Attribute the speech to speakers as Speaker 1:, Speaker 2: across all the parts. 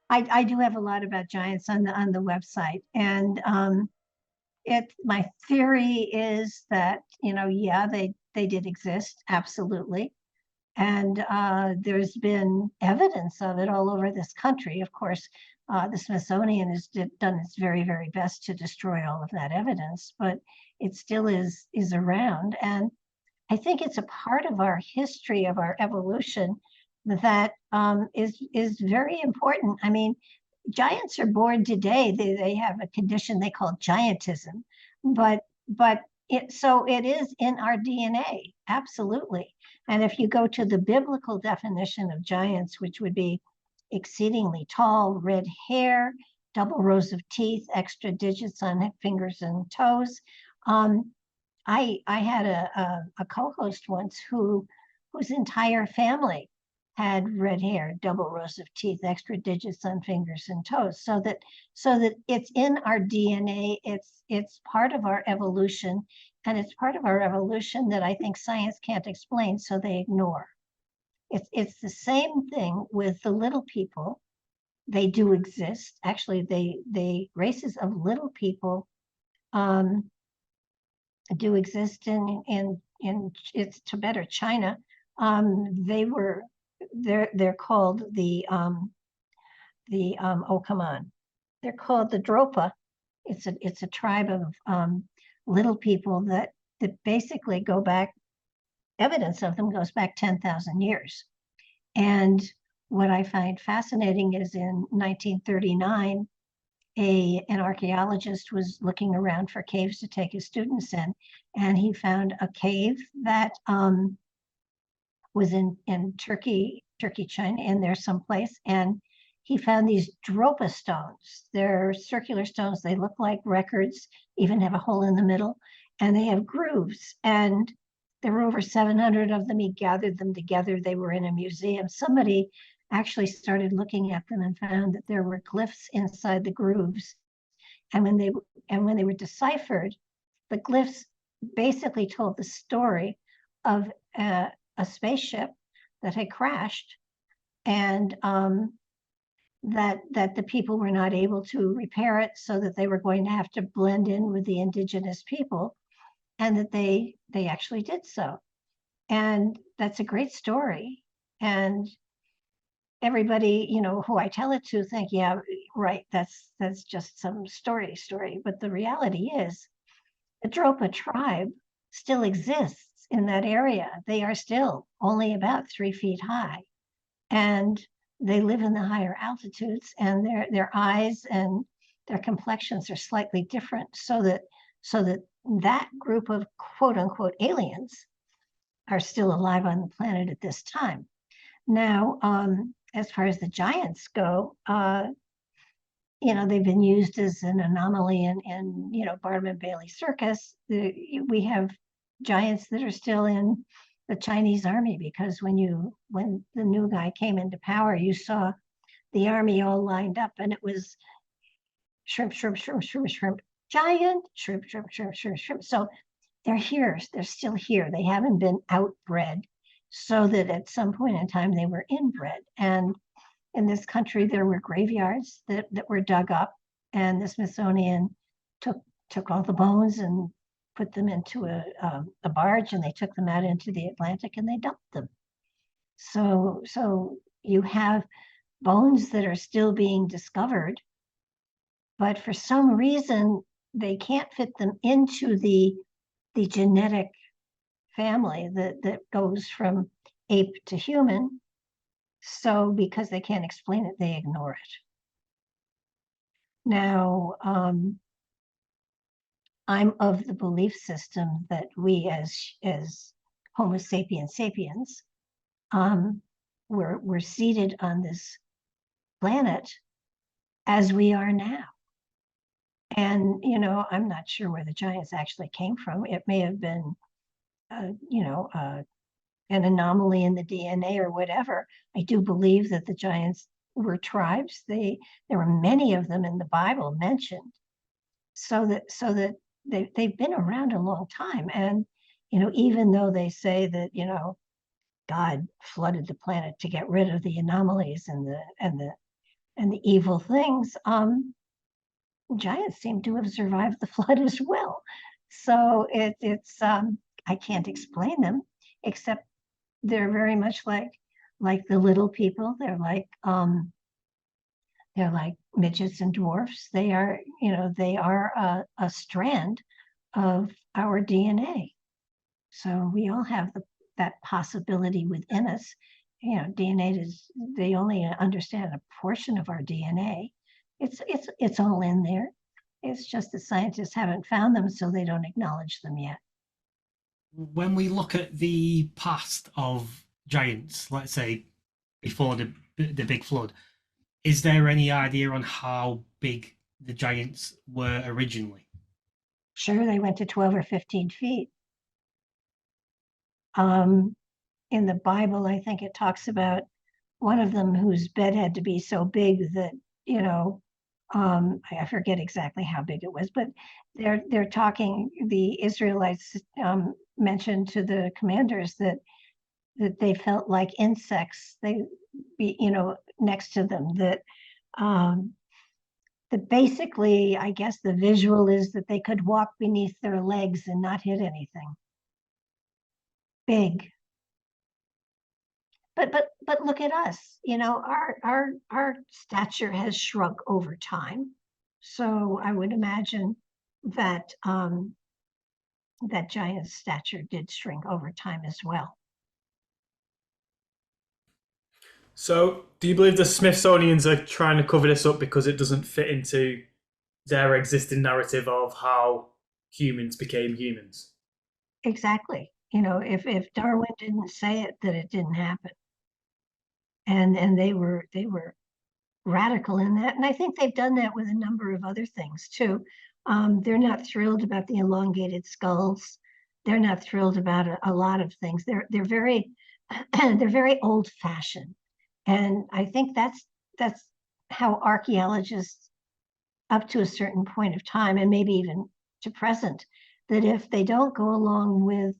Speaker 1: I do have a lot about giants on the website, and my theory is that, yeah, they did exist, absolutely. And there's been evidence of it all over this country. Of course, the Smithsonian has done its very, very best to destroy all of that evidence, but it still is around. And I think it's a part of our history, of our evolution, that is very important. I mean, giants are born today. They have a condition they call giantism, but it is in our DNA, absolutely. And if you go to the biblical definition of giants, which would be exceedingly tall, red hair, double rows of teeth, extra digits on fingers and toes. I had a co-host once whose entire family had red hair, double rows of teeth, extra digits on fingers and toes, so that it's in our DNA. It's part of our evolution, and it's part of our evolution that I think science can't explain, so they ignore. It's the same thing with the little people. They do exist. Actually, they races of little people do exist in it's Tibet or China. They're called oh, come on, they're called the Dropa. It's a tribe of little people that basically go back. Evidence of them goes back 10,000 years. And what I find fascinating is in 1939, an archaeologist was looking around for caves to take his students in, and he found a cave that was in Turkey, China, in there someplace, and he found these dropa stones. They're circular stones. They look like records, even have a hole in the middle, and they have grooves. And there were over 700 of them. He gathered them together. They were in a museum. Somebody actually started looking at them and found that there were glyphs inside the grooves. And when they were deciphered, the glyphs basically told the story of a spaceship that had crashed, and that the people were not able to repair it, so that they were going to have to blend in with the indigenous people, and that they actually did so. And that's a great story. And everybody, who I tell it to think, yeah, right, that's just some story. But the reality is the Dropa tribe still exists in that area. They are still only about 3 feet high, and they live in the higher altitudes, and their eyes and their complexions are slightly different, so that group of quote unquote aliens are still alive on the planet at this time. Now, as far as the giants go, they've been used as an anomaly in Barnum and Bailey Circus. We have giants that are still in the Chinese army, because when the new guy came into power, you saw the army all lined up, and it was shrimp, shrimp, shrimp, shrimp, shrimp, giant, shrimp, shrimp, shrimp, shrimp, shrimp. So they're here. They're still here. They haven't been outbred, so that at some point in time they were inbred. And in this country, there were graveyards that were dug up, and the Smithsonian took all the bones and put them into a barge, and they took them out into the Atlantic and they dumped them. So you have bones that are still being discovered, but for some reason they can't fit them into the genetic family that goes from ape to human. So because they can't explain it, they ignore it. Now, I'm of the belief system that we as Homo sapiens sapiens, we're seated on this planet as we are now. And, I'm not sure where the giants actually came from. It may have been, an anomaly in the DNA or whatever. I do believe that the giants were tribes. There were many of them in the Bible mentioned, so that they've been around a long time. And even though they say that God flooded the planet to get rid of the anomalies and the and the evil things, giants seem to have survived the flood as well. So it's I can't explain them, except they're very much like the little people. They're like midgets and dwarfs. They are, they are a strand of our DNA. So we all have that possibility within us. DNA is, they only understand a portion of our DNA. It's all in there. It's just that scientists haven't found them, so they don't acknowledge them yet.
Speaker 2: When we look at the past of giants, let's say before the big flood, is there any idea on how big the giants were originally?
Speaker 1: Sure, they went to 12 or 15 feet. Um, in the Bible, I think it talks about one of them whose bed had to be so big that, I forget exactly how big it was, but they're talking, the Israelites mentioned to the commanders that they felt like insects, they be, next to them, um, that basically, I guess the visual is that they could walk beneath their legs and not hit anything. Big. But look at us. Our stature has shrunk over time. So I would imagine that that giant stature did shrink over time as well.
Speaker 3: So, do you believe the Smithsonian's are trying to cover this up because it doesn't fit into their existing narrative of how humans became humans?
Speaker 1: Exactly. If Darwin didn't say it, that it didn't happen. And they were radical in that. And I think they've done that with a number of other things too. They're not thrilled about the elongated skulls. They're not thrilled about a lot of things. They're very they're very old fashioned. And I think that's how archaeologists up to a certain point of time, and maybe even to present, that if they don't go along with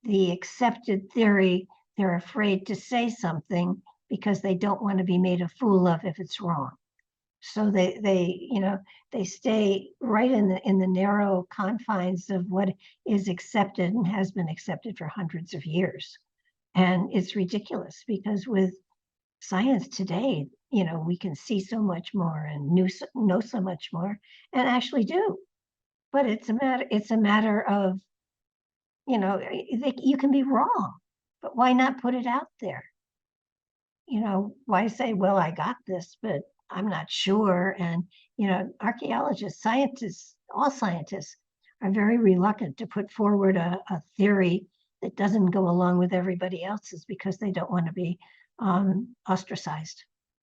Speaker 1: the accepted theory, they're afraid to say something because they don't want to be made a fool of if it's wrong. So they stay right in the narrow confines of what is accepted and has been accepted for hundreds of years. And it's ridiculous because with science today, we can see so much more and know so much more and actually do. But it's a matter of, you can be wrong, but why not put it out there? Why say, well, I got this, but I'm not sure. And, archaeologists, scientists, all scientists are very reluctant to put forward a theory that doesn't go along with everybody else's because they don't want to be ostracized.